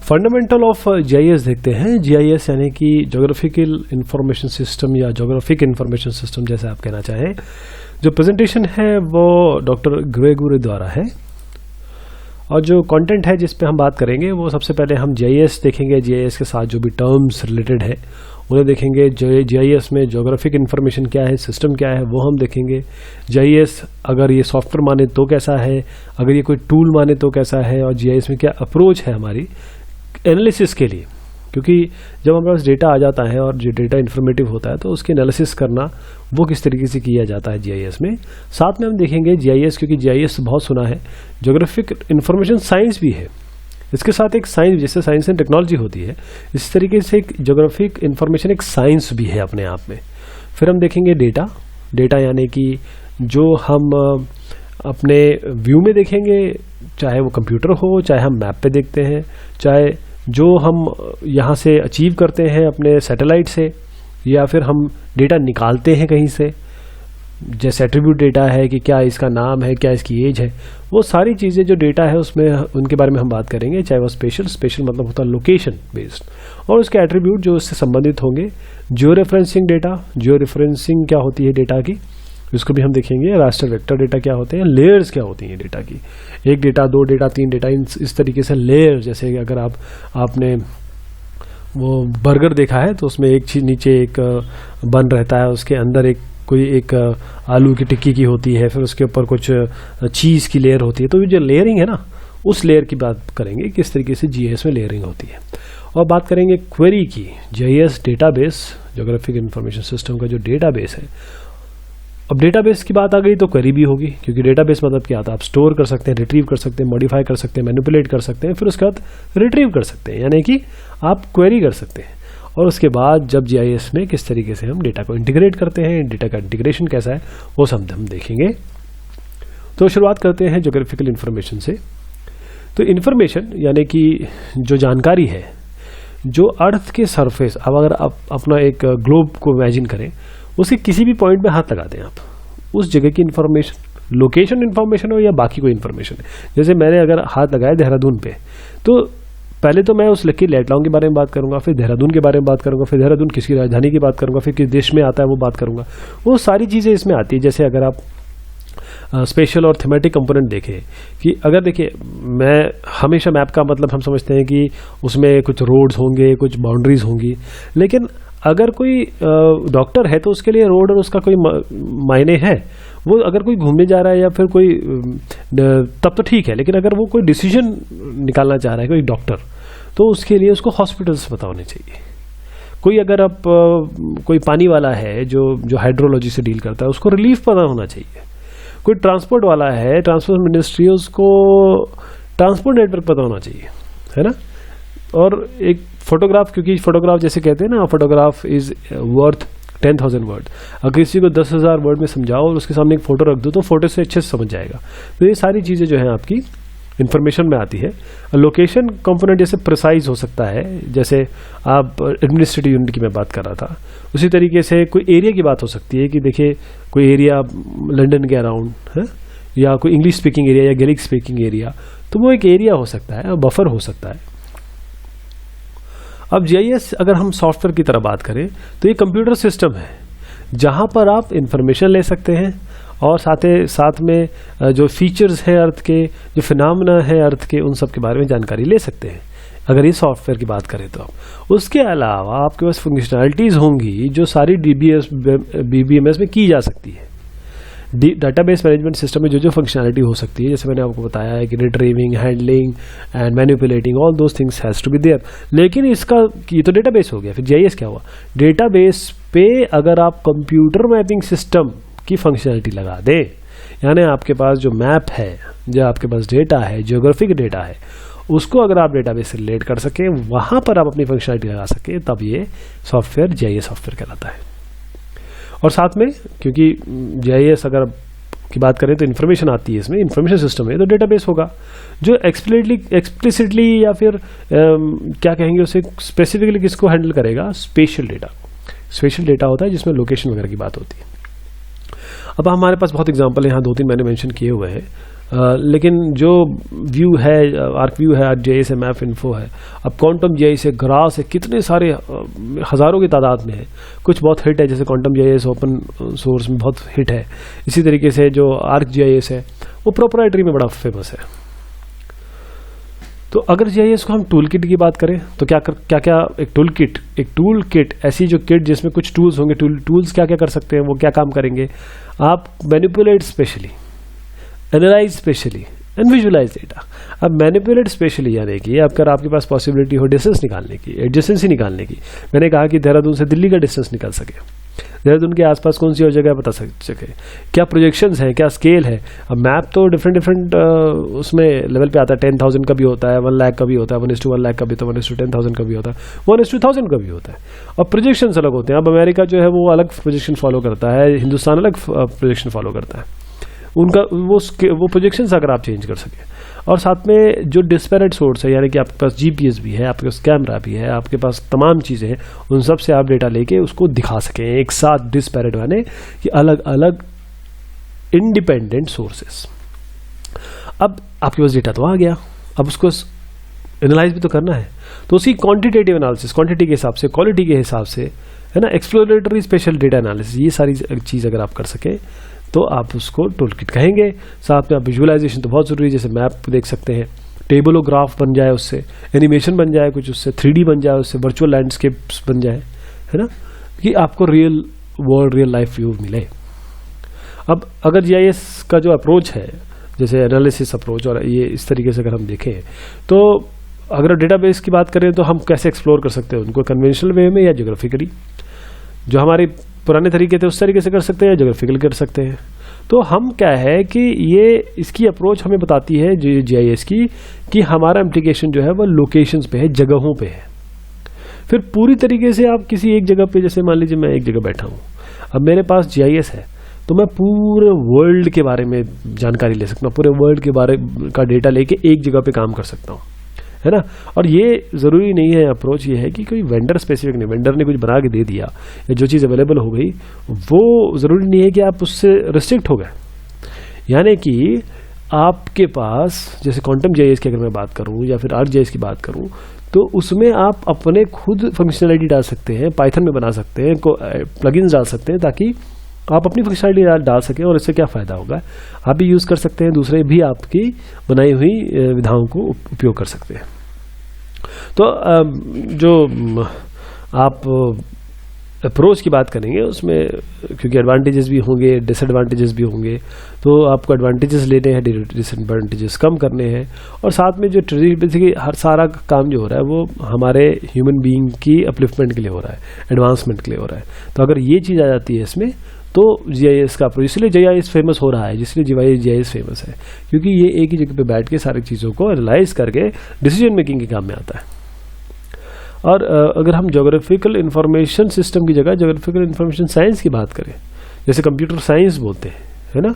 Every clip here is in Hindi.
फंडामेंटल ऑफ जीआईएस देखते हैं। जीआईएस यानी कि ज्योग्राफिकल इंफॉर्मेशन सिस्टम या ज्योग्राफिक इंफॉर्मेशन सिस्टम जैसे आप कहना चाहें। जो प्रेजेंटेशन है वो डॉक्टर ग्रेगोरी द्वारा है और जो कंटेंट है जिस पे हम बात करेंगे वो सबसे पहले हम जीआईएस देखेंगे। जीआईएस के साथ जो भी टर्म्स रिलेटेड है उन्हें देखेंगे। जीआईएस में ज्योग्राफिक इंफॉर्मेशन क्या है, सिस्टम क्या है, वो हम देखेंगे। जीआईएस अगर ये सॉफ्टवेयर माने तो कैसा है, अगर ये कोई टूल माने तो कैसा है, और जीआईएस में क्या अप्रोच है हमारी एनालिसिस के लिए, क्योंकि जब हमारे पास डेटा आ जाता है और जो डेटा इन्फॉर्मेटिव होता है तो उसकी एनालिसिस करना वो किस तरीके से किया जाता है जीआईएस में। साथ में हम देखेंगे जीआईएस, क्योंकि जीआईएस बहुत सुना है, ज्योग्राफिक इंफॉर्मेशन साइंस भी है, इसके साथ एक साइंस, जैसे साइंस एंड टेक्नोलॉजी होती है इस तरीके से एक ज्योग्राफिक इंफॉर्मेशन एक साइंस भी है अपने आप में। फिर हम देखेंगे डेटा यानी कि जो हम अपने व्यू में देखेंगे, चाहे वो कंप्यूटर हो, चाहे हम मैप पे देखते हैं, चाहे जो हम यहाँ से अचीव करते हैं अपने सैटेलाइट से, या फिर हम डेटा निकालते हैं कहीं से, जैसे एट्रीब्यूट डेटा है कि क्या इसका नाम है, क्या इसकी एज है, वो सारी चीज़ें जो डेटा है उसमें उनके बारे में हम बात करेंगे। चाहे वो स्पेशल मतलब होता है लोकेशन बेस्ड, और उसके एट्रीब्यूट जो उससे संबंधित होंगे। जियो रेफरेंसिंग क्या होती है डेटा की, इसको भी हम देखेंगे। रास्टर वेक्टर डेटा क्या होते हैं, लेयर्स क्या होती हैं डेटा की, एक डेटा, दो डेटा, तीन डेटा, इस तरीके से लेयर। जैसे अगर आपने वो बर्गर देखा है तो उसमें एक चीज नीचे एक बन रहता है, उसके अंदर एक आलू की टिक्की की होती है, फिर उसके ऊपर कुछ चीज़ की लेयर होती है। तो जो लेयरिंग है ना, उस लेयर की बात करेंगे किस तरीके से जीआईएस में लेयरिंग होती है। और बात करेंगे क्वेरी की। GIS database, geographic information system का जो डेटाबेस है, अब डेटाबेस की बात आ गई तो क्वेरी भी होगी, क्योंकि डेटाबेस मतलब क्या आता है, आप स्टोर कर सकते हैं, रिट्रीव कर सकते हैं, मॉडिफाई कर सकते हैं, मैनिपुलेट कर सकते हैं, फिर उसके बाद रिट्रीव कर सकते हैं, यानी कि आप क्वेरी कर सकते हैं। और उसके बाद जब जीआईएस में किस तरीके से हम डेटा को इंटीग्रेट करते हैं, डेटा का इंटीग्रेशन कैसा है, वो सब हम देखेंगे। तो शुरुआत करते हैं ज्योग्राफिकल इंफॉर्मेशन से। तो इंफॉर्मेशन यानी कि जो जानकारी है, जो अर्थ के सरफेस, अब अगर आप अपना एक ग्लोब को इमेजिन करें, उसके किसी भी पॉइंट पे हाथ लगा दें आप, उस जगह की इंफॉर्मेशन, लोकेशन इंफॉर्मेशन हो या बाकी कोई इंफॉर्मेशन। जैसे मैंने अगर हाथ लगाया देहरादून पे, तो पहले तो मैं उस लकी लेटलाओं के बारे में बात करूंगा, फिर देहरादून के बारे में बात करूंगा, फिर देहरादून किसकी राजधानी की बात करूंगा, फिर किस देश में आता है वो बात करूंगा। वो सारी चीज़ें इसमें आती है। जैसे अगर आप स्पेशल और थीमेटिक कंपोनेंट देखें, कि अगर देखिए, मैं हमेशा मैप का मतलब हम समझते हैं कि उसमें कुछ रोड्स होंगे, कुछ बाउंड्रीज होंगी, लेकिन अगर कोई डॉक्टर है तो उसके लिए रोड और उसका कोई मायने है। वो अगर कोई घूमने जा रहा है या फिर कोई, तब तो ठीक है, लेकिन अगर वो कोई डिसीजन निकालना चाह रहा है कोई डॉक्टर, तो उसके लिए उसको हॉस्पिटल्स पता होने चाहिए। कोई अगर आप कोई पानी वाला है जो हाइड्रोलॉजी से डील करता है, उसको रिलीफ पता होना चाहिए। कोई ट्रांसपोर्ट वाला है, ट्रांसपोर्ट मिनिस्ट्री, उसको ट्रांसपोर्ट नेटवर्क पता होना चाहिए, है ना। और एक फोटोग्राफ, क्योंकि फोटोग्राफ जैसे कहते हैं ना, फोटोग्राफ इज वर्थ 10,000 वर्ड। अगर किसी को 10,000 वर्ड में समझाओ और उसके सामने एक फोटो रख दो तो फोटो से अच्छे से समझ जाएगा। तो ये सारी चीज़ें जो है आपकी इन्फॉर्मेशन में आती है। लोकेशन कंपोनेंट जैसे प्रिसाइज हो सकता है, जैसे आप एडमिनिस्ट्रेटिव यूनिट की मैं बात कर रहा था, उसी तरीके से कोई एरिया की बात हो सकती है कि देखिए कोई एरिया लंदन के अराउंड है, या कोई इंग्लिश स्पीकिंग एरिया या गैलिक स्पीकिंग एरिया, तो वो एक एरिया हो सकता है, बफर हो सकता है। अब जीआईएस अगर हम सॉफ्टवेयर की तरह बात करें तो ये कंप्यूटर सिस्टम है जहां पर आप इंफॉर्मेशन ले सकते हैं, और साथ में जो फीचर्स हैं अर्थ के, जो फिनोमेना है अर्थ के, उन सब के बारे में जानकारी ले सकते हैं। अगर ये सॉफ्टवेयर की बात करें तो उसके अलावा आपके पास फंक्शनैलिटीज़ होंगी जो सारी बीबीएमएस में की जा सकती है। डाटाबेस मैनेजमेंट सिस्टम में जो फंक्शनैलिटी हो सकती है, जैसे मैंने आपको बताया है कि retrieving, handling and manipulating, all those things has to be there. लेकिन इसका, ये तो डेटाबेस हो गया। फिर जीआईएस क्या हुआ, डेटाबेस पे अगर आप कंप्यूटर मैपिंग सिस्टम की फंक्शनैलिटी लगा दें, यानी आपके पास जो मैप है, जो आपके पास डेटा है, ज्योग्राफिक डेटा है, उसको अगर आप डेटाबेस से रिलेट कर सकें, वहां पर आप अपनी फंक्शनैलिटी लगा सकें, तब ये सॉफ्टवेयर जीआईएस सॉफ्टवेयर कहलाता है। और साथ में, क्योंकि जीआईएस अगर की बात करें तो इन्फॉर्मेशन आती है इसमें, इन्फॉर्मेशन सिस्टम है, तो डेटाबेस होगा जो एक्सप्लिसिटली या फिर क्या कहेंगे उसे, स्पेसिफिकली किसको हैंडल करेगा, स्पेशल डेटा। स्पेशल डेटा होता है जिसमें लोकेशन वगैरह की बात होती है। अब हमारे पास बहुत एग्जांपल है, यहाँ 2-3 मैंने मेंशन किए हुए हैं। लेकिन जो व्यू है, आर्क व्यू है, ArcGIS है, मैप इन्फो है, अब क्वांटम GIS है, ग्रास है, कितने सारे हज़ारों की तादाद में है। कुछ बहुत हिट है, जैसे क्वांटम GIS ओपन सोर्स में बहुत हिट है। इसी तरीके से जो ArcGIS है वो प्रोप्राइटरी में बड़ा फेमस है। तो अगर GIS को हम टूल किट की बात करें तो क्या एक टूल किट ऐसी जो किट जिसमें कुछ टूल्स होंगे। टूल्स क्या क्या कर सकते हैं, वो क्या काम करेंगे। आप manipulate spatially, analyse spatially and visualise data. अब मैनिपुलेट स्पेशली यानी कि अगर आपके पास पॉसिबिलिटी हो डिस्टेंस निकालने की, एडजेसेंसी निकालने की। मैंने कहा कि देहरादून से दिल्ली का डिस्टेंस निकल सके, देहरादून के आसपास कौन सी और जगह बता सके, क्या प्रोजेक्शंस हैं, क्या स्केल है। अब मैप तो डिफरेंट उसमें लेवल पे आता है। 10,000 का भी होता है, 1 लाख का भी होता है, 1:1 लाख का भी, तो 1:10,000 का भी होता है, 1:1000 का भी होता है। और प्रोजेक्शंस अलग होते हैं। अब अमेरिका जो है वो अलग प्रोजेक्शन फॉलो करता है, हिंदुस्तान अलग प्रोजेक्शन फॉलो करता है। उनका वो प्रोजेक्शंस अगर आप चेंज कर सकें, और साथ में जो डिस्पैरेट सोर्स है, यानी कि आपके पास GPS भी है, आपके पास कैमरा भी है, आपके पास तमाम चीज़ें हैं, उन सब से आप डेटा लेके उसको दिखा सकें एक साथ। डिस्पैरेट यानी कि अलग अलग इंडिपेंडेंट सोर्सेस। अब आपके पास डेटा तो आ गया, अब उसको एनालाइज भी तो करना है। तो उसकी क्वांटिटेटिव एनालिसिस, क्वांटिटी के हिसाब से, क्वालिटी के हिसाब से, है ना, एक्सप्लोरेटरी स्पेशल डेटा एनालिसिस, ये सारी चीज़ अगर आप कर सकें तो आप उसको टूलकिट कहेंगे। साथ में आप विजुअलाइजेशन तो बहुत ज़रूरी है, जैसे मैप देख सकते हैं, टेबलोग्राफ बन जाए उससे, एनिमेशन बन जाए कुछ उससे, 3D बन जाए उससे, वर्चुअल लैंडस्केप्स बन जाए, है ना, कि आपको real world, real life view मिले। अब अगर GIS का जो अप्रोच है, जैसे एनालिसिस अप्रोच, और ये इस तरीके से अगर हम देखें तो अगर डेटाबेस की बात करें तो हम कैसे एक्सप्लोर कर सकते हैं उनको, कन्वेंशनल वे में या ज्योग्राफिकली। जो हमारे पुराने तरीके थे उस तरीके से कर सकते हैं या ज्योग्राफिकल कर सकते हैं। तो हम क्या है कि ये इसकी अप्रोच हमें बताती है GIS की, कि हमारा एप्लीकेशन जो है वो लोकेशंस पे है, जगहों पे है। फिर पूरी तरीके से आप किसी एक जगह पे, जैसे मान लीजिए मैं एक जगह बैठा हूँ, अब मेरे पास GIS है, तो मैं पूरे वर्ल्ड के बारे में जानकारी ले सकता हूँ, पूरे वर्ल्ड के बारे का डेटा लेके एक जगह पे काम कर सकता हूँ, है ना। और ये ज़रूरी नहीं है, अप्रोच ये है कि कोई वेंडर स्पेसिफिक नहीं, वेंडर ने कुछ बना के दे दिया या जो चीज़ अवेलेबल हो गई, वो ज़रूरी नहीं है कि आप उससे रिस्ट्रिक्ट हो गए। यानी कि आपके पास, जैसे क्वांटम GIS की अगर मैं बात करूं या फिर ArcGIS की बात करूं, तो उसमें आप अपने खुद फंक्शनैलिटी डाल सकते हैं, पाइथन में बना सकते हैं, प्लगइन्स डाल सकते हैं, ताकि आप अपनी फंक्शनैलिटी डाल सकें। और इससे क्या फ़ायदा होगा, आप भी यूज़ कर सकते हैं, दूसरे भी आपकी बनाई हुई विधाओं को उपयोग कर सकते हैं। तो जो आप अप्रोच की बात करेंगे उसमें, क्योंकि एडवांटेजेस भी होंगे, डिसएडवांटेजेस भी होंगे, तो आपको एडवांटेजेस लेने हैं, डिसएडवांटेजेस कम करने हैं। और साथ में जो बेसिकली हर सारा काम जो हो रहा है वो हमारे ह्यूमन बीइंग की अपलिफ्टमेंट के लिए हो रहा है, एडवांसमेंट के लिए हो रहा है। तो अगर ये चीज़ आ जाती है इसमें, तो GIS का अप्रोच, इसलिए GIS फेमस हो रहा है, जिसलिए GIS फेमस है, क्योंकि ये एक ही जगह पे बैठ के सारी चीज़ों को एनालाइज करके डिसीजन मेकिंग के काम में आता है। और अगर हम ज्योग्राफिकल इंफॉर्मेशन सिस्टम की जगह ज्योग्राफिकल इंफॉर्मेशन साइंस की बात करें, जैसे कंप्यूटर साइंस बोलते हैं, है ना,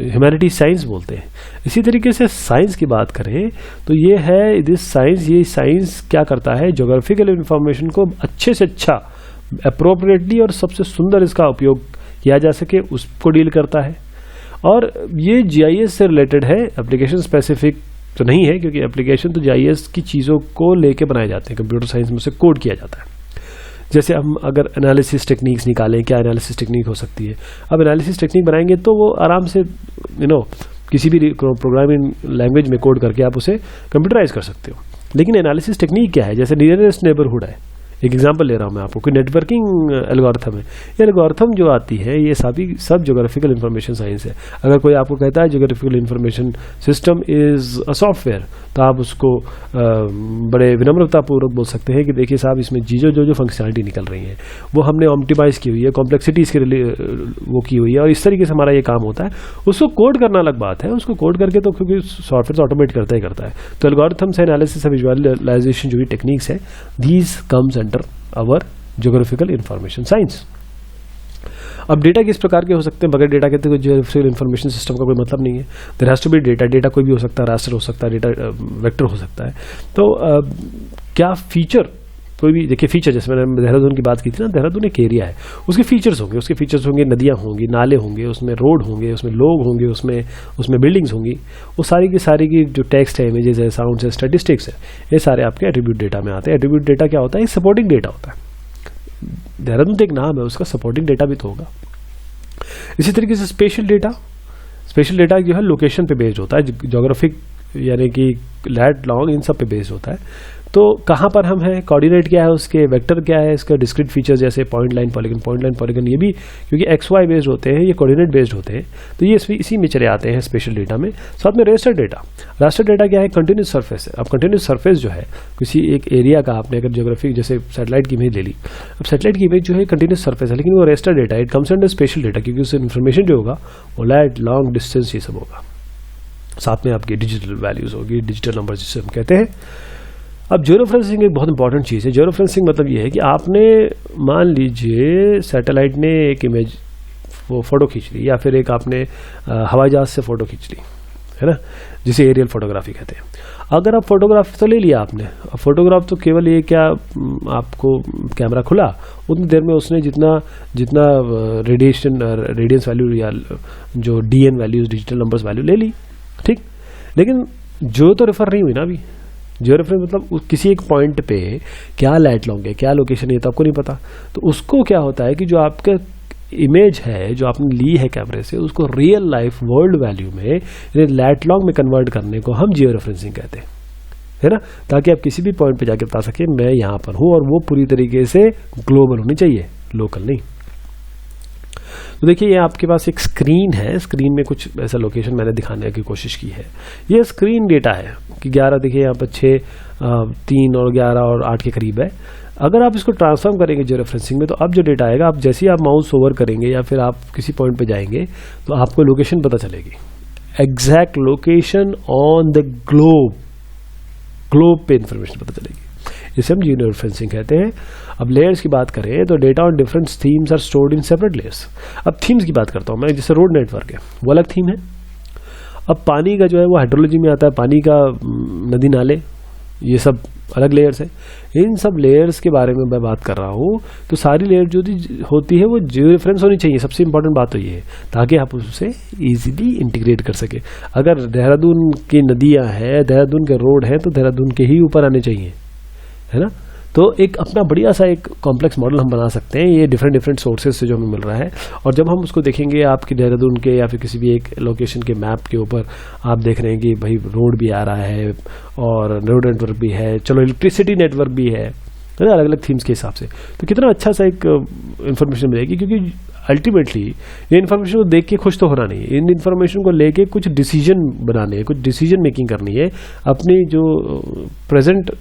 ह्यूमैनिटी साइंस बोलते हैं, इसी तरीके से साइंस की बात करें तो ये है दिस साइंस। ये साइंस क्या करता है, ज्योग्राफिकल इंफॉर्मेशन को अच्छे से अच्छा, अप्रोप्रिएटली और सबसे सुंदर इसका उपयोग किया जा सके उसको डील करता है। और ये GIS से रिलेटेड है, एप्लीकेशन स्पेसिफिक तो नहीं है, क्योंकि एप्लीकेशन तो GIS की चीज़ों को लेके बनाए जाते हैं, कंप्यूटर साइंस में से कोड किया जाता है। जैसे हम अगर एनालिसिस टेक्निक्स निकालें, क्या एनालिसिस टेक्निक हो सकती है। अब एनालिसिस टेक्निक बनाएंगे तो वो आराम से किसी भी प्रोग्रामिंग लैंग्वेज में कोड करके आप उसे कंप्यूटराइज कर सकते हो। लेकिन एनालिसिस टेक्निक क्या है, जैसे नियरेस्ट नेबरहुड है, एक एग्जांपल ले रहा हूँ मैं आपको, कोई नेटवर्किंग एल्गोरिथम है, ये एल्गोरिथम जो आती है ये सब ज्योग्राफिकल इंफॉर्मेशन साइंस है। अगर कोई आपको कहता है geographical information system is a software, तो आप उसको बड़े विनम्रतापूर्वक बोल सकते हैं कि देखिए साहब, इसमें जो फंक्शनलिटी निकल रही है वो हमने ऑप्टिमाइज़ की हुई है, कॉम्प्लेक्सिटीज़ के लिए वो की हुई है, और इस तरीके से हमारा ये काम होता है। उसको कोड करना अलग बात है, उसको कोड करके तो क्योंकि सॉफ्टवेयर ऑटोमेट करता ही करता है। तो एल्गोरिथम्स, एनालिसिस, विजुअलाइजेशन जो भी टेक्निक्स है, these comes under our geographical information science. अब डेटा किस प्रकार के हो सकते हैं, बगैर डेटा के तो ज्योग्राफिकल इंफॉर्मेशन सिस्टम का कोई मतलब नहीं है। There has to be data, data कोई भी हो सकता है, रास्टर हो सकता है, डेटा वेक्टर हो सकता है। तो क्या फीचर कोई भी देखिए फीचर, जैसे मैंने देहरादून की बात की थी ना, देहरादून एक एरिया है, उसके फीचर्स होंगे, नदियाँ होंगी, नाले होंगे, उसमें रोड होंगे, उसमें लोग होंगे, उसमें बिल्डिंग्स होंगी, वो सारी की जो टेक्स्ट है, इमेजेस है, साउंड्स है, स्टैटिस्टिक्स है, ये सारे आपके एट्रीब्यूट डेटा में आते हैं। एट्रीब्यूट डेटा क्या होता है? सपोर्टिंग डेटा होता है। देहरादून तो एक नाम है, उसका सपोर्टिंग डेटा भी तो होगा। इसी तरीके से स्पेशल डेटा जो है लोकेशन पे बेस्ड होता है, ज्योग्राफिक यानी कि लैट लॉन्ग इन सब पे बेस्ड होता है। तो कहाँ पर हम हैं, कोऑर्डिनेट क्या है उसके, वेक्टर क्या है, इसका डिस्क्रीट फीचर्स जैसे पॉइंट लाइन पॉलीगन, ये भी क्योंकि एक्स वाई बेस्ड होते हैं, ये कोऑर्डिनेट बेस्ड होते हैं, तो ये इसी में चले आते हैं स्पेशल डेटा में। साथ में रास्टर डेटा क्या है? कंटिन्यूस सरफेस है। अब कंटिन्यूस सरफेस जो है किसी एक एरिया का, आपने अगर ज्योग्राफी जैसे सैटेलाइट की इमेज ले ली, अब सैटेलाइट की इमेज जो है कंटिन्यूस सरफेस है, लेकिन वो raster data, it comes under special data, क्योंकि उससे इन्फॉर्मेशन जो होगा वो लैट लॉन्ग डिस्टेंस ये सब होगा। साथ में आपकी डिजिटल वैल्यूज होगी, डिजिटल नंबर जिसे हम कहते हैं। अब जियोरेफरेंसिंग एक बहुत इंपॉर्टेंट चीज़ है। जियोरेफरेंसिंग मतलब ये है कि आपने मान लीजिए सैटेलाइट ने एक इमेज वो फ़ोटो खींच ली, या फिर एक आपने हवाई जहाज़ से फ़ोटो खींच ली, है ना, जिसे एरियल फोटोग्राफी कहते हैं। अगर आप फोटोग्राफ तो ले लिया आपने, अब फोटोग्राफ तो केवल ये क्या, आपको कैमरा खुला, उतनी देर में उसने जितना रेडियंस वैल्यू या जो DN values, digital numbers value ले ली, ठीक। लेकिन जो तो रेफर नहीं हुई ना अभी। जियो रेफरेंस मतलब किसी एक पॉइंट पे क्या लैट लॉन्ग है, क्या लोकेशन है, तो आपको नहीं पता। तो उसको क्या होता है कि जो आपका इमेज है जो आपने ली है कैमरे से, उसको रियल लाइफ वर्ल्ड वैल्यू में लैट लॉन्ग में कन्वर्ट करने को हम जियो रेफरेंसिंग कहते हैं, है ना, ताकि आप किसी भी पॉइंट पे जाके बता सके मैं यहाँ पर हूँ, और वो पूरी तरीके से ग्लोबल होनी चाहिए, लोकल नहीं। तो देखिए ये आपके पास एक स्क्रीन है, स्क्रीन में कुछ ऐसा लोकेशन मैंने दिखाने की कोशिश की है। ये स्क्रीन डेटा है कि 11 देखिए यहाँ पर 6, 3 और 11 और 8 के करीब है। अगर आप इसको ट्रांसफॉर्म करेंगे जियो रेफरेंसिंग में, तो अब जो डेटा आएगा, आप जैसे ही आप माउस ओवर करेंगे या फिर आप किसी पॉइंट पे जाएंगे तो आपको लोकेशन पता चलेगी, exact location on the globe पे इंफॉर्मेशन पता चलेगी। इसे हम जियो रेफरेंसिंग कहते हैं। अब लेयर्स की बात करें तो data on different themes are stored in separate layers. अब थीम्स की बात करता हूँ मैं, जैसे रोड नेटवर्क है वो अलग थीम है। अब पानी का जो है वो हाइड्रोलॉजी में आता है, पानी का नदी नाले ये सब अलग लेयर्स है। इन सब लेयर्स के बारे में मैं बात कर रहा हूँ, तो सारी लेयर जो होती है वो जियो रेफरेंस होनी चाहिए। सबसे इंपॉर्टेंट बात तो ये है, ताकि आप उससे इजीली इंटीग्रेट कर सके। अगर देहरादून की नदियाँ हैं, देहरादून के रोड हैं, तो देहरादून के ही ऊपर आने चाहिए, है ना। तो एक अपना बढ़िया सा एक कॉम्प्लेक्स मॉडल हम बना सकते हैं, ये डिफरेंट सोर्सेज से जो हमें मिल रहा है। और जब हम उसको देखेंगे आपके देहरादून के या फिर किसी भी एक लोकेशन के मैप के ऊपर, आप देख रहे हैं कि भाई रोड भी आ रहा है और रोड नेटवर्क भी है, चलो इलेक्ट्रिसिटी नेटवर्क भी है ना, अलग अलग थीम्स के हिसाब से। तो कितना अच्छा सा एक इन्फॉर्मेशन मिलेगी, क्योंकि अल्टीमेटली ये इन्फॉर्मेशन को देख के खुश तो होना नहीं है, इन इन्फॉर्मेशन को लेके कुछ डिसीजन बनाने हैं, कुछ डिसीजन मेकिंग करनी है, अपनी जो प्रेजेंट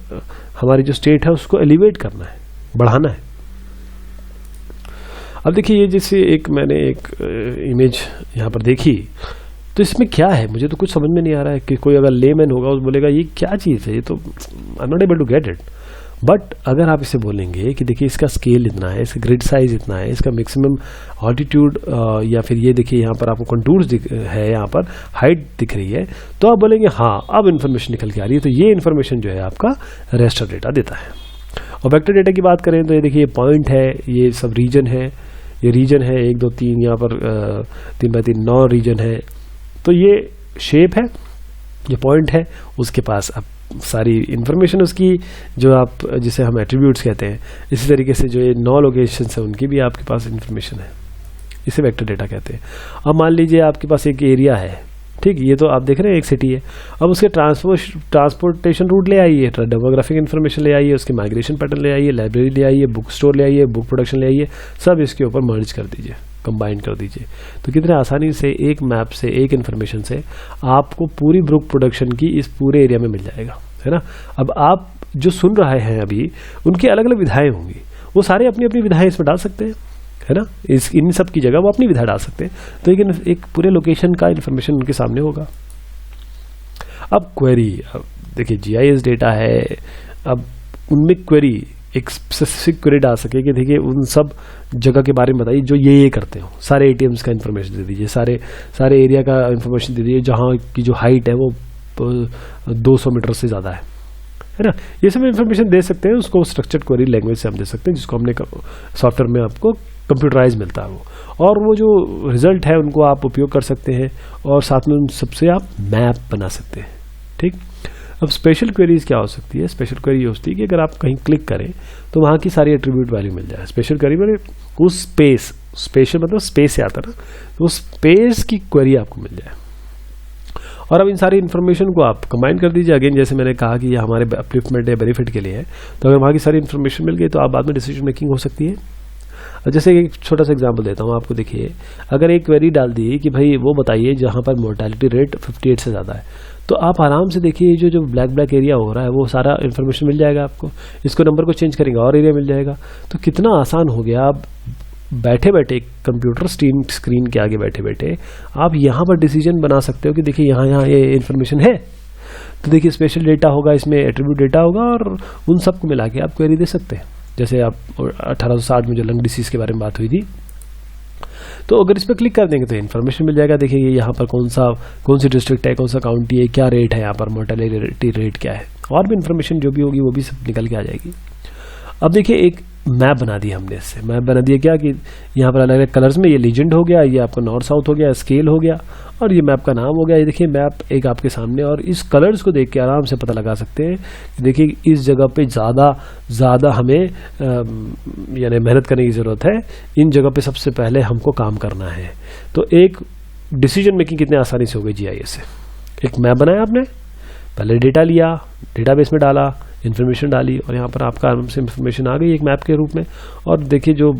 हमारी जो स्टेट है उसको एलिवेट करना है, बढ़ाना है। अब देखिए ये जैसे एक मैंने एक इमेज यहाँ पर देखी, तो इसमें क्या है मुझे तो कुछ समझ में नहीं आ रहा है। कि कोई अगर लेमैन होगा वो बोलेगा ये क्या चीज़ है, ये तो I am not able to get it. But अगर आप इसे बोलेंगे कि देखिए इसका स्केल इतना है, इसका ग्रिड साइज इतना है, इसका मैक्सिमम ऑल्टीट्यूड या फिर ये देखिए यहाँ पर आपको कंटूर्स है, यहाँ पर हाइट दिख रही है, तो आप बोलेंगे हाँ अब इन्फॉर्मेशन निकल के आ रही है। तो ये इन्फॉर्मेशन जो है आपका रेस्टर डेटा देता है। और वेक्टर डेटा की बात करें तो ये देखिए पॉइंट है, ये सब रीजन है, ये रीजन है 1 2 3, यहाँ पर 3x3 9 रीजन है। तो ये शेप है, ये पॉइंट है, उसके पास अब सारी इंफॉर्मेशन उसकी जो आप जिसे हम एट्रीब्यूट्स कहते हैं। इसी तरीके से जो ये 9 लोकेशंस हैं उनकी भी आपके पास इंफॉर्मेशन है, इसे वेक्टर डेटा कहते हैं। अब मान लीजिए आपके पास एक एरिया है, ठीक, ये तो आप देख रहे हैं एक सिटी है। अब उसके ट्रांसपोर्टेशन रूट ले आइए, डेमोग्राफिक इन्फॉर्मेशन ले आइए, उसके माइग्रेशन पैटर्न ले आइए, लाइब्रेरी ले आइए, बुक स्टोर ले आइए, बुक प्रोडक्शन ले आइए, सब इसके ऊपर मर्ज कर दीजिए, कंबाइन कर दीजिए। तो कितने आसानी से एक मैप से, एक इन्फॉर्मेशन से आपको पूरी बुक प्रोडक्शन की इस पूरे एरिया में मिल जाएगा, है ना। अब आप जो सुन रहे हैं अभी, उनकी अलग अलग विधाएं होंगी, वो सारे अपनी अपनी विधाएं इसमें डाल सकते हैं, है ना। इन सब की जगह वो अपनी विधा डाल सकते हैं। तो एक पूरे लोकेशन का इन्फॉर्मेशन उनके सामने होगा। अब क्वेरी, अब देखिए GIS डेटा है, अब उनमें क्वेरी एक स्पेसिफिक क्वेरी डाल सके कि देखिए उन सब जगह के बारे में बताइए जो ये करते हो। सारे ATMs का इन्फॉर्मेशन दे दीजिए, सारे एरिया का इन्फॉर्मेशन दे दीजिए, जहाँ की जो हाइट है वो 200 मीटर से ज़्यादा है, है ना। ये सब इन्फॉर्मेशन दे सकते हैं, उसको स्ट्रक्चर्ड क्वेरी लैंग्वेज से हम दे सकते हैं, जिसको हमने सॉफ्टवेयर में आपको कंप्यूटराइज मिलता है वो, और वो जो रिजल्ट है उनको आप उपयोग कर सकते हैं, और साथ में उन सबसे आप मैप बना सकते हैं। ठीक, अब स्पेशल क्वेरीज क्या हो सकती है? स्पेशल क्वेरी ये होती है कि अगर आप कहीं क्लिक करें तो वहाँ की सारी एट्रीब्यूट वैल्यू मिल जाए। स्पेशल क्वेरी में उस स्पेस, स्पेशल मतलब स्पेस से आता है ना, तो उस स्पेस की क्वेरी आपको मिल जाए। और अब इन सारी इन्फॉर्मेशन को आप कंबाइन कर दीजिए। अगेन जैसे मैंने कहा कि ये हमारे अपलिफ्टमेंट या बेनिफिट के लिए है, तो अगर वहाँ की सारी इन्फॉर्मेशन मिल गई तो आप बाद में डिसीजन मेकिंग हो सकती है। जैसे एक छोटा सा एग्जांपल देता हूँ आपको। देखिए, अगर एक क्वेरी डाल दी कि भाई वो बताइए जहाँ पर मोर्टेलिटी रेट 58 से ज़्यादा है, तो आप आराम से देखिए जो ब्लैक एरिया हो रहा है वो सारा इन्फॉर्मेशन मिल जाएगा आपको। इसको नंबर को चेंज करेंगे और एरिया मिल जाएगा। तो कितना आसान हो गया, आप बैठे बैठे कंप्यूटर स्क्रीन के आगे बैठे बैठे आप यहाँ पर डिसीजन बना सकते हो कि देखिए यहाँ ये इन्फॉर्मेशन है, तो देखिए स्पेशल डेटा होगा, इसमें एट्रीब्यूट डेटा होगा, और उन सबको मिला के आप क्वेरी दे सकते हैं। जैसे आप 1860 में जो लंग डिसीज के बारे में बात हुई थी, तो अगर इस पर क्लिक कर देंगे तो इन्फॉर्मेशन मिल जाएगा। देखिए यहाँ पर कौन सी डिस्ट्रिक्ट है, कौन सा काउंटी है, क्या रेट है यहाँ पर, मोर्टेलिटी रेट क्या है, और भी इन्फॉर्मेशन जो भी होगी वो भी सब निकल के आ जाएगी। अब देखिए एक मैप बना दिया हमने, इससे मैप बना दिया क्या कि यहाँ पर अलग अलग कलर्स में ये लीजेंड हो गया, ये आपका नॉर्थ साउथ हो गया, स्केल हो गया, और ये मैप का नाम हो गया। ये देखिए मैप एक आपके सामने, और इस कलर्स को देख के आराम से पता लगा सकते हैं कि देखिए इस जगह पे ज़्यादा हमें यानी मेहनत करने की ज़रूरत है, इन जगह पे सबसे पहले हमको काम करना है। तो एक डिसीजन मेकिंग कितने आसानी से हो गई जीआईएस से। एक मैप बनाया आपने, पहले डेटा लिया, डेटाबेस में डाला, इन्फॉर्मेशन डाली, और यहाँ पर आपका आराम से इन्फॉर्मेशन आ गई एक मैप के रूप में। और देखिए जो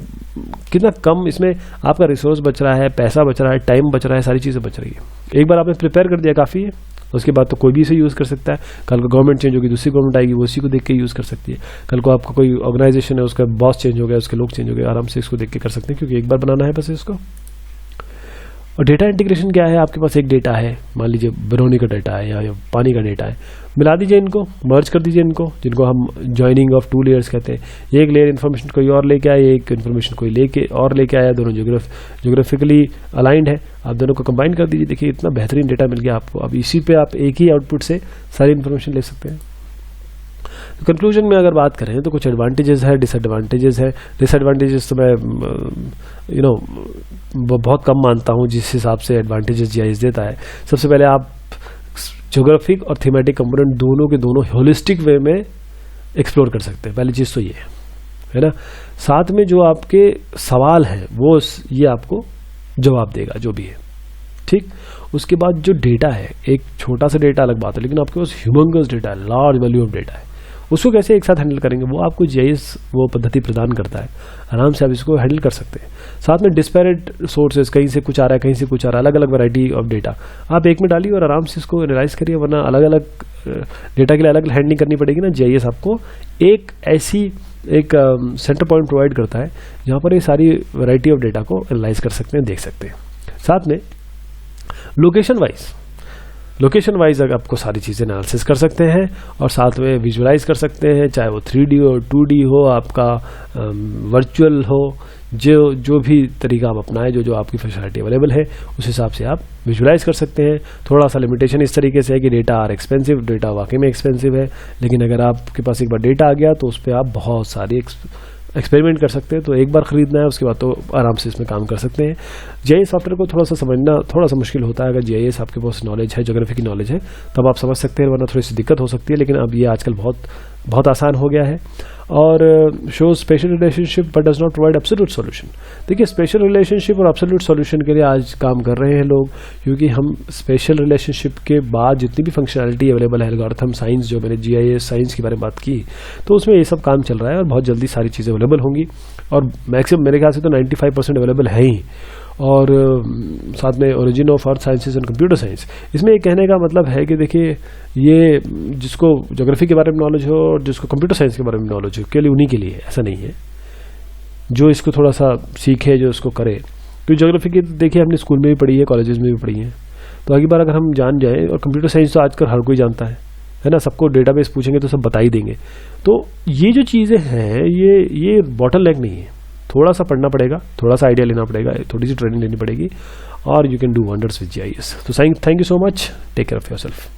कितना कम इसमें आपका रिसोर्स बच रहा है, पैसा बच रहा है, टाइम बच रहा है, सारी चीज़ें बच रही है। एक बार आपने प्रिपेयर कर दिया काफ़ी है, उसके बाद तो कोई भी इसे यूज़ कर सकता है। कल को गवर्नमेंट चेंज होगी, दूसरी गवर्नमेंट आएगी, वो उसी को देख के यूज़ कर सकती है। कल को आपका कोई ऑर्गेनाइजेशन है, उसका बॉस चेंज हो गया, उसके लोग चेंज हो गए, आराम से इसको देख के कर सकते हैं, क्योंकि एक बार बनाना है बस इसको। और डेटा इंटीग्रेशन क्या है, आपके पास एक डेटा है, मान लीजिए बरौनी का डेटा है या पानी का डेटा है, मिला दीजिए इनको, मर्ज कर दीजिए इनको, जिनको हम जॉइनिंग ऑफ 2 लेयर्स कहते हैं। एक लेयर इन्फॉर्मेशन कोई और लेके आया, एक इन्फॉर्मेशन कोई लेके आया, दोनों ज्योग्राफिकली अलाइंड है, आप दोनों को कंबाइन कर दीजिए। देखिए इतना बेहतरीन डेटा मिल गया आपको। अब इसी पे आप एक ही आउटपुट से सारी इन्फॉर्मेशन ले सकते हैं। तो कंक्लूजन में अगर बात करें तो कुछ एडवांटेजेस है, डिसएडवांटेजेस है। डिसएडवांटेजेस तो मैं बहुत कम मानता हूँ जिस हिसाब से एडवांटेजेस जीआईएस देता है। सबसे पहले आप ज्योग्राफिक और थीमेटिक कंपोनेंट दोनों के दोनों होलिस्टिक वे में एक्सप्लोर कर सकते हैं, पहली चीज़ तो ये है ना। साथ में जो आपके सवाल हैं वो ये आपको जवाब देगा जो भी है, ठीक। उसके बाद जो डेटा है, एक छोटा सा डेटा अलग बात है, लेकिन आपके पास ह्यूमंगस डेटा है, लार्ज वैल्यू ऑफ डेटा है, उसको कैसे एक साथ हैंडल करेंगे वो आपको जीआईएस वो पद्धति प्रदान करता है। आराम से आप इसको हैंडल कर सकते हैं। साथ में डिस्पैरेट सोर्सेज, कहीं से कुछ आ रहा है, कहीं से कुछ आ रहा है, अलग अलग वैरायटी ऑफ डेटा आप एक में डालिए और आराम से इसको एनालाइज करिए, वरना अलग अलग डेटा के लिए अलग हैंडलिंग करनी पड़ेगी ना। जीआईएस आपको एक सेंटर पॉइंट प्रोवाइड करता है जहाँ पर ये सारी वैरायटी ऑफ डेटा को एनालाइज कर सकते हैं, देख सकते हैं। साथ में लोकेशन वाइज अगर आपको सारी चीज़ें एनालिसिस कर सकते हैं, और साथ में विजुअलाइज कर सकते हैं, चाहे वो 3D हो, 2D हो, आपका वर्चुअल हो, जो भी तरीका आप अपनाएं, जो आपकी फैसिलिटी अवेलेबल है उस हिसाब से आप विजुअलाइज कर सकते हैं। थोड़ा सा लिमिटेशन इस तरीके से है कि डेटा आर एक्सपेंसिव, डेटा वाकई में एक्सपेंसिव है, लेकिन अगर आपके पास एक बार डेटा आ गया तो उस पर आप बहुत सारी एक्सपेरिमेंट कर सकते हैं। तो एक बार खरीदना है, उसके बाद तो आराम से इसमें काम कर सकते हैं। जीआईएस सॉफ्टवेयर को थोड़ा सा समझना थोड़ा सा मुश्किल होता है। अगर जीआईएस आपके पास नॉलेज है, ज्योग्राफी की नॉलेज है, तब आप समझ सकते हैं, वरना थोड़ी सी दिक्कत हो सकती है। लेकिन अब ये आजकल बहुत आसान हो गया है। और show special relationship but does not provide absolute solution. देखिए स्पेशल रिलेशनशिप और एब्सोल्यूट सॉल्यूशन के लिए आज काम कर रहे हैं लोग, क्योंकि हम स्पेशल रिलेशनशिप के बाद जितनी भी फंक्शनैलिटी अवेलेबल है, एल्गोरिथम साइंस, जो मैंने जीआईएस साइंस के बारे में बात की, तो उसमें ये सब काम चल रहा है और बहुत जल्दी सारी चीज़ें अवेलेबल होंगी। और मैक्सिमम मेरे ख्याल से तो 95% अवेलेबल है ही। और साथ में origin of earth sciences and computer science, इसमें ये कहने का मतलब है कि देखिए ये जिसको ज्योग्राफी के बारे में नॉलेज हो और जिसको कंप्यूटर साइंस के बारे में नॉलेज हो, के लिए उन्हीं के लिए, ऐसा नहीं है। जो इसको थोड़ा सा सीखे, जो इसको करे, तो ज्योग्राफी की देखिए हमने स्कूल में भी पढ़ी है, कॉलेजेस में भी पढ़ी है, तो अगली बार अगर हम जान जाएँ, और कंप्यूटर साइंस तो आजकल हर कोई जानता है ना, सबको डेटाबेस पूछेंगे तो सब बता ही देंगे। तो ये जो चीज़ें हैं ये बॉटलनेक नहीं है, थोड़ा सा पढ़ना पड़ेगा, थोड़ा सा आइडिया लेना पड़ेगा, थोड़ी सी ट्रेनिंग लेनी पड़ेगी, और you can do wonders with GIS. तो thank you so much, take care of yourself.